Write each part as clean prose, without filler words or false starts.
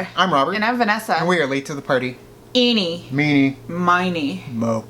Robert. I'm Robert. And I'm Vanessa. And we are late to the party. Ennie. Meenie. Miney. Mo.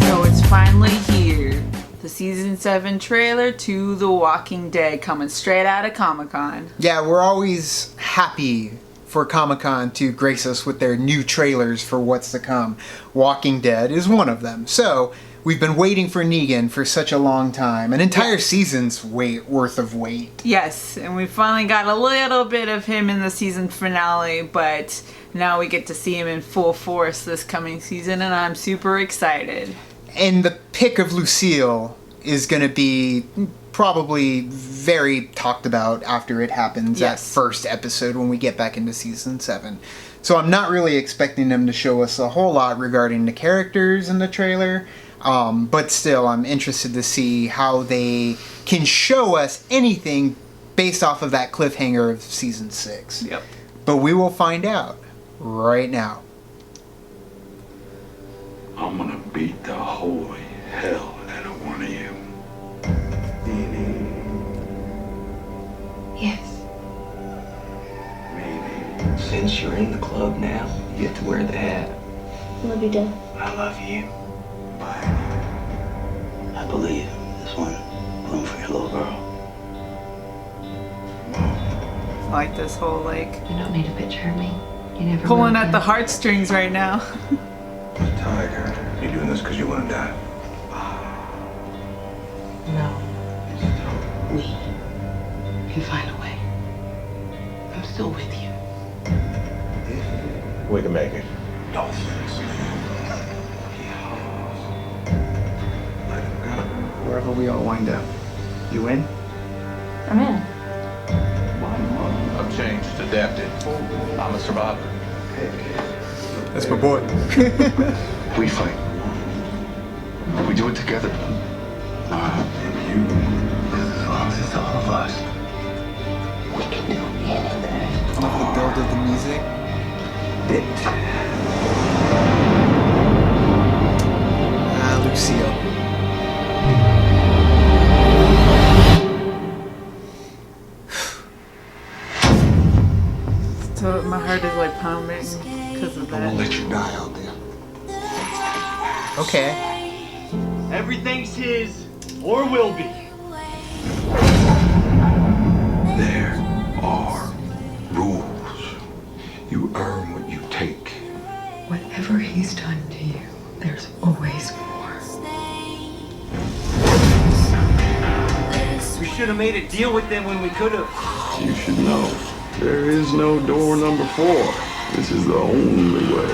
So it's finally here. The season 7 trailer to The Walking Dead coming straight out of Comic-Con. Yeah, we're always happy for Comic-Con to grace us with their new trailers for what's to come. Walking Dead is one of them. So, we've been waiting for Negan for such a long time. An entire season's worth of wait. Yes, and we finally got a little bit of him in the season finale, but now we get to see him in full force this coming season, and I'm super excited. And the pick of Lucille is going to be probably very talked about after it happens that first episode when we get back into season 7. So I'm not really expecting them to show us a whole lot regarding the characters in the trailer, but still I'm interested to see how they can show us anything based off of that cliffhanger of season 6. Yep. But we will find out right now. I'm gonna beat the holy hell out of one of you. Yes. Meenie. Since you're in the club now, you get to wear the hat. Love you, Dad. I love you. Bye. I believe this one bloom for your little girl. I like this whole, like, You don't need to picture me. You never pulling will at the again. heartstrings right now. Tiger, you doing this because you want to die? No. We can find a way. I'm still with you. We can make it. Dolphins. Let him go. Wherever we all wind up, you in? I'm in. I've changed, adapted. I'm a survivor. That's my boy. We fight. We do it together. And you. As long as it's all of us, we can do anything. The build of the music. Lucille. So my heart is like pounding because of I won't that. let you die out there. Okay. Everything's his, or will be. There are rules. You earn what you take. Whatever he's done to you, there's always more. We should have made a deal with them when we could have. You should know. There is no door number 4. This is the only way.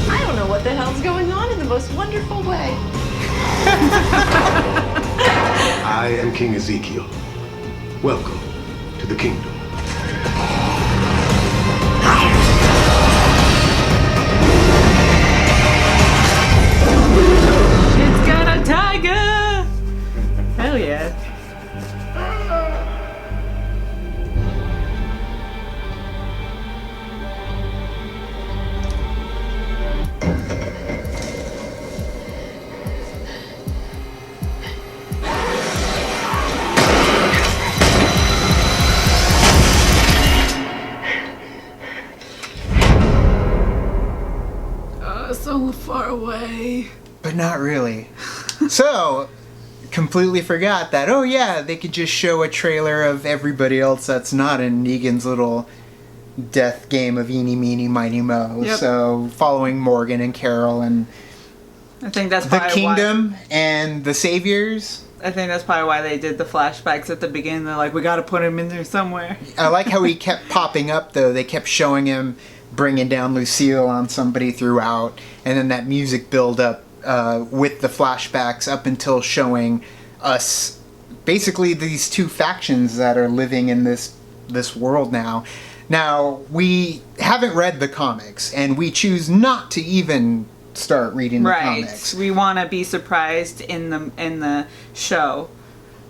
I don't know what the hell's going on in the most wonderful way. I am King Ezekiel. Welcome to the kingdom. It's got a tiger! Hell yeah. So far away. But not really. So, completely forgot that, oh yeah, they could just show a trailer of everybody else that's not in Negan's little death game of Eenie, Meenie, Miny, Mo. Yep. So, following Morgan and Carol and I think that's the probably Kingdom and the Saviors. I think that's probably why they did the flashbacks at the beginning. They're like, we gotta put him in there somewhere. I like how he kept popping up, though. They kept showing him bringing down Lucille on somebody throughout, and then that music build up with the flashbacks up until showing us basically these two factions that are living in this world now. Now, we haven't read the comics, and we choose not to even start reading the comics. We want to be surprised in the show.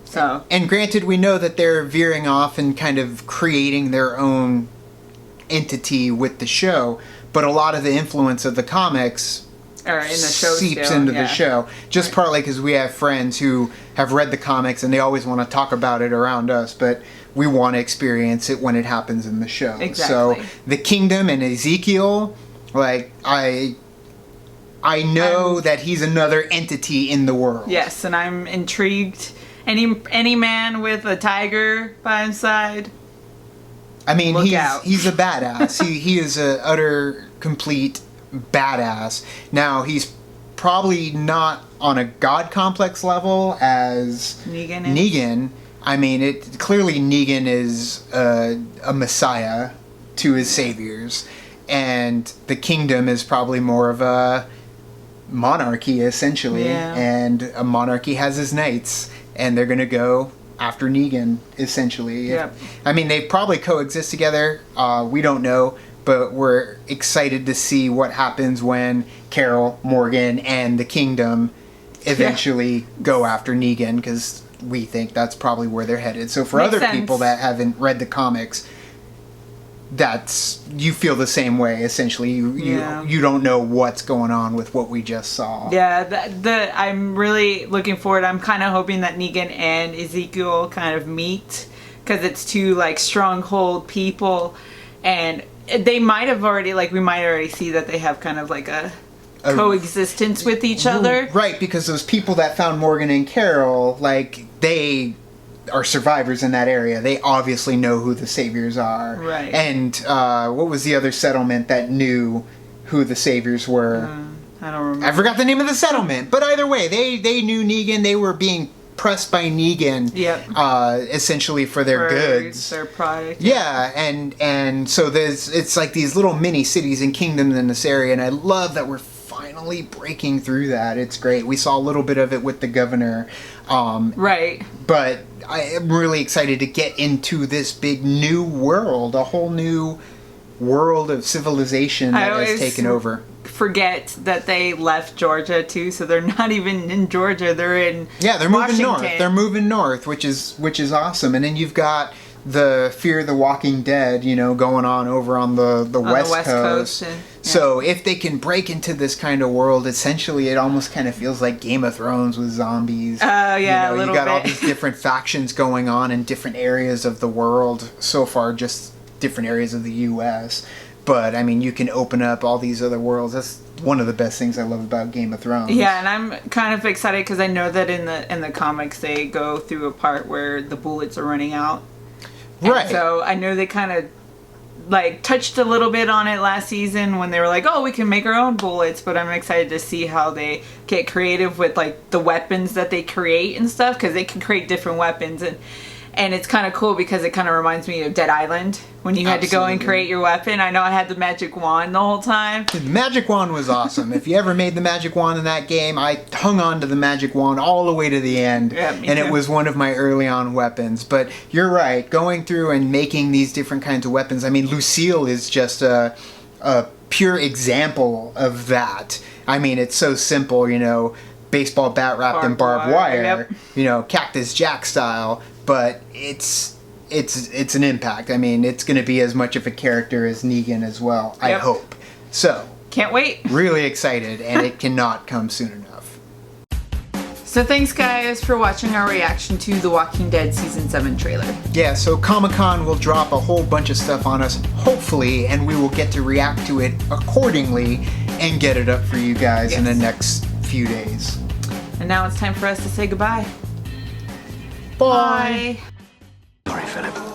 So. And granted, we know that they're veering off and kind of creating their own entity with the show, but a lot of the influence of the comics or in the show seeps into the show. Just partly because we have friends who have read the comics and they always want to talk about it around us, but we want to experience it when it happens in the show. Exactly. So the kingdom and Ezekiel, like I know that he's another entity in the world. Yes, and I'm intrigued. Any man with a tiger by his side. I mean, Look he's out. he's a badass. he is a utter complete badass. Now he's probably not on a god complex level as Negan. I mean, clearly Negan is a messiah to his saviors, and the kingdom is probably more of a monarchy essentially, and a monarchy has his knights, and they're gonna go after Negan essentially. Yep. I mean, they probably coexist together. We don't know, but we're excited to see what happens when Carol, Morgan, and the kingdom eventually go after Negan, because we think that's probably where they're headed. So for Makes other sense. people that haven't read the comics, you feel the same way essentially. You don't know what's going on with what we just saw. Yeah, I'm really looking forward. I'm kind of hoping that Negan and Ezekiel kind of meet, because it's two like stronghold people, and they might have already we might already see that they have kind of like a coexistence with each other. Right, because those people that found Morgan and Carol, they are survivors in that area. They obviously know who the saviors are. Right. And what was the other settlement that knew who the saviors were? I don't remember. I forgot the name of the settlement. But either way, they knew Negan. They were being pressed by Negan. Yep. Essentially for their goods. Their product. Yeah, and so it's like these little mini cities and kingdoms in this area, and I love that we're finally breaking through that. It's great. We saw a little bit of it with the governor. Right. But I am really excited to get into this big new world, a whole new world of civilization that has taken over. Forget that they left Georgia too, so they're not even in Georgia. They're in they're moving north. They're moving north, which is awesome. And then you've got the Fear of the Walking Dead, going on over on the West Coast. So if they can break into this kind of world, essentially it almost kind of feels like Game of Thrones with zombies. Oh yeah, a little you got bit. all these different factions going on in different areas of the world. So far, just different areas of the U.S. But I mean, you can open up all these other worlds. That's one of the best things I love about Game of Thrones. Yeah, and I'm kind of excited because I know that in the comics they go through a part where the bullets are running out. Right. And so I know they kind of touched a little bit on it last season when they were like, oh, we can make our own bullets, but I'm excited to see how they get creative with the weapons that they create and stuff, because they can create different weapons, and it's kind of cool because it kind of reminds me of Dead Island when you had to go and create your weapon. I know I had the magic wand the whole time. The magic wand was awesome. If you ever made the magic wand in that game, I hung on to the magic wand all the way to the end, me and too. it was one of my early on weapons. But you're right, going through and making these different kinds of weapons. I mean, Lucille is just a pure example of that. I mean, it's so simple, baseball bat wrapped in barbed wire, Cactus Jack style. But it's an impact. I mean, it's going to be as much of a character as Negan as well, I hope. So, can't wait. Really excited, and it cannot come soon enough. So thanks guys for watching our reaction to The Walking Dead Season 7 trailer. Yeah, so Comic-Con will drop a whole bunch of stuff on us, hopefully, and we will get to react to it accordingly and get it up for you guys in the next few days. And now it's time for us to say goodbye. Bye. Sorry, Philip.